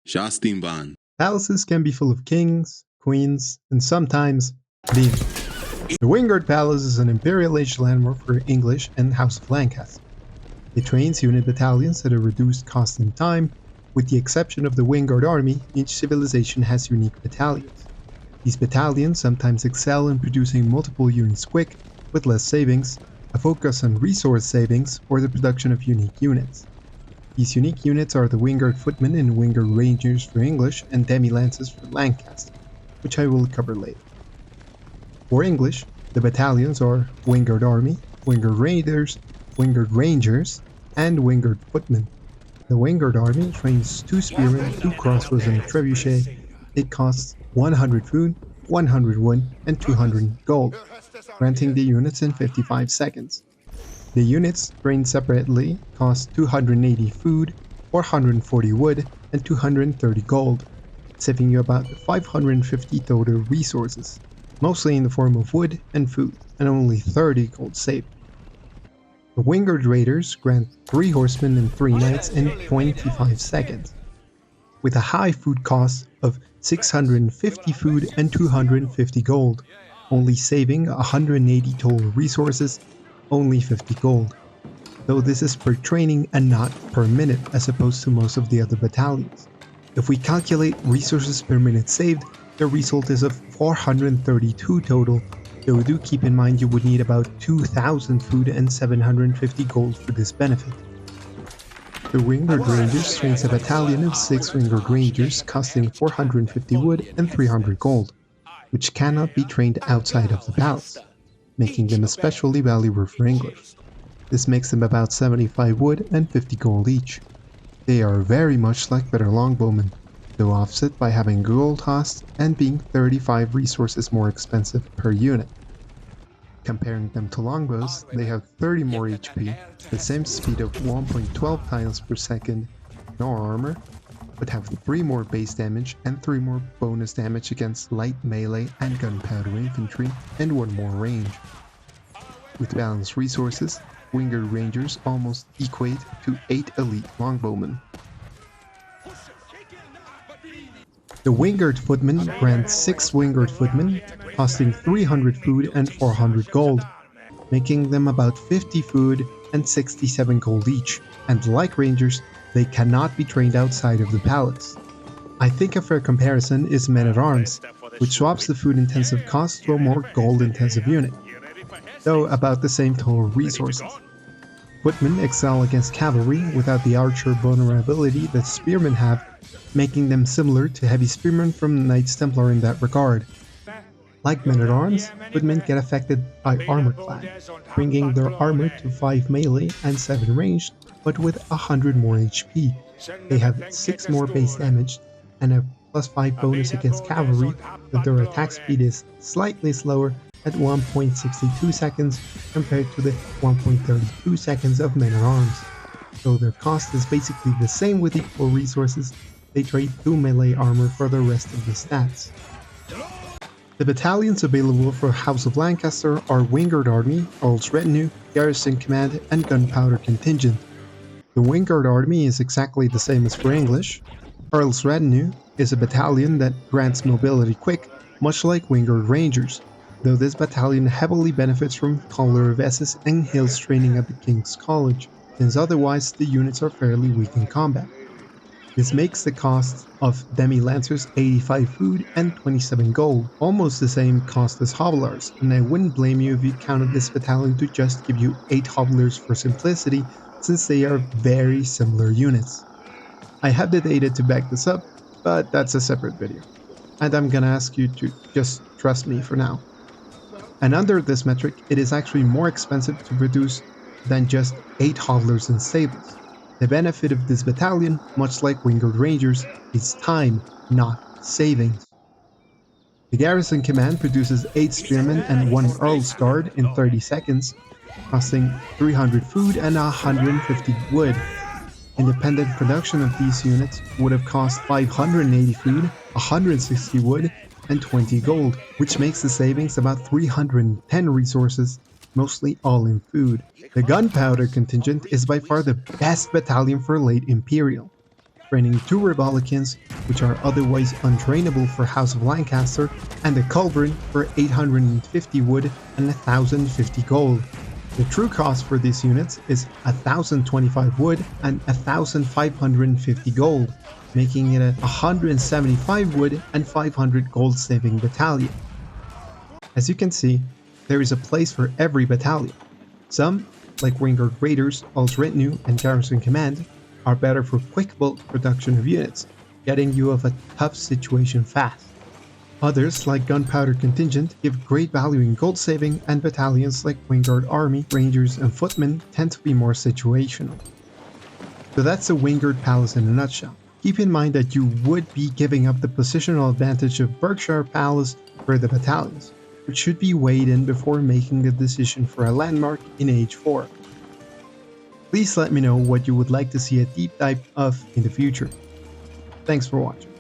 Shastinban. Palaces can be full of kings, queens, and sometimes demons. The Wynguard Palace is an Imperial Age landmark for English and House of Lancaster. It trains unit battalions at a reduced cost and time. With the exception of the Wynguard army, each civilization has unique battalions. These battalions sometimes excel in producing multiple units quick, with less savings, a focus on resource savings, or the production of unique units. These unique units are the Wynguard Footmen and Wynguard Rangers for English and Demi-Lances for Lancaster, which I will cover later. For English, the battalions are Wynguard Army, Wynguard Raiders, Wynguard Rangers, and Wynguard Footmen. The Wynguard Army trains 2 spearmen, 2 crossbows, and a trebuchet. It costs 100 food, 100 wood, and 200 gold, granting the units in 55 seconds. The units, trained separately, cost 280 food, 440 wood, and 230 gold, saving you about 550 total resources, mostly in the form of wood and food, and only 30 gold saved. The Wynguard Raiders grant 3 horsemen and 3 knights in 25 seconds, with a high food cost of 650 food and 250 gold, only saving 180 total resources, only 50 gold, though this is per training and not per minute as opposed to most of the other battalions. If we calculate resources per minute saved, the result is of 432 total, though do keep in mind you would need about 2,000 food and 750 gold for this benefit. The Wynguard Rangers trains a battalion of 6 Wynguard Rangers costing 450 wood and 300 gold, which cannot be trained outside of the palace, making them especially valuable for English. This makes them about 75 wood and 50 gold each. They are very much like better longbowmen, though offset by having gold cost and being 35 resources more expensive per unit. Comparing them to longbows, they have 30 more HP, the same speed of 1.12 tiles per second, no armor, but have 3 more base damage and 3 more bonus damage against light melee and gunpowder infantry, and 1 more range. With balanced resources, Wynguard Rangers almost equate to 8 elite longbowmen. The Wynguard Footmen grant 6 Wynguard Footmen, costing 300 food and 400 gold, making them about 50 food and 67 gold each, and like Rangers, they cannot be trained outside of the palace. I think a fair comparison is Men-at-Arms, which swaps the food-intensive cost to a more gold-intensive unit, though about the same total resources. Footmen excel against cavalry without the archer vulnerability that spearmen have, making them similar to heavy spearmen from Knights Templar in that regard. Like Men-at-Arms, Footmen get affected by armor class, bringing their armor to 5 melee and 7 ranged, but with 100 more HP. They have 6 more base damage and a plus 5 bonus against cavalry, but their attack speed is slightly slower at 1.62 seconds compared to the 1.32 seconds of Men-at-Arms. Though their cost is basically the same with equal resources, they trade 2 melee armor for the rest of the stats. The battalions available for House of Lancaster are Wynguard Army, Earl's Retinue, Garrison Command, and Gunpowder Contingent. The Wynguard Army is exactly the same as for English. Earl's Retinue is a battalion that grants mobility quick, much like Wynguard Rangers, though this battalion heavily benefits from Collar of Esses and Hill's training at the King's College, since otherwise the units are fairly weak in combat. This makes the cost of Demi-Lancers 85 food and 27 gold, almost the same cost as Hovelars, and I wouldn't blame you if you counted this battalion to just give you 8 Hovelars for simplicity, since they are very similar units. I have the data to back this up, but that's a separate video, and I'm gonna ask you to just trust me for now. And under this metric, it is actually more expensive to produce than just 8 Hovelars in stables. The benefit of this battalion, much like Wynguard Rangers, is time, not savings. The Garrison Command produces 8 Spearmen and 1 Earl's Guard in 30 seconds, costing 300 food and 150 wood. Independent production of these units would have cost 580 food, 160 wood, and 20 gold, which makes the savings about 310 resources, mostly all in food. The Gunpowder Contingent is by far the best battalion for late Imperial. training 2 Republicans, which are otherwise untrainable for House of Lancaster, and a Culverin for 850 wood and 1050 gold. The true cost for these units is 1025 wood and 1550 gold, making it a 175 wood and 500 gold saving battalion. As you can see, there is a place for every battalion. Some, like Wynguard Raiders, Alt Retinue, and Garrison Command, are better for quick bulk production of units, getting you out of a tough situation fast. Others, like Gunpowder Contingent, give great value in gold saving, and battalions like Wynguard Army, Rangers, and Footmen tend to be more situational. So that's the Wynguard Palace in a nutshell. Keep in mind that you would be giving up the positional advantage of Berkshire Palace for the battalions, which should be weighed in before making the decision for a landmark in Age 4. Please let me know what you would like to see a deep dive of in the future. Thanks for watching.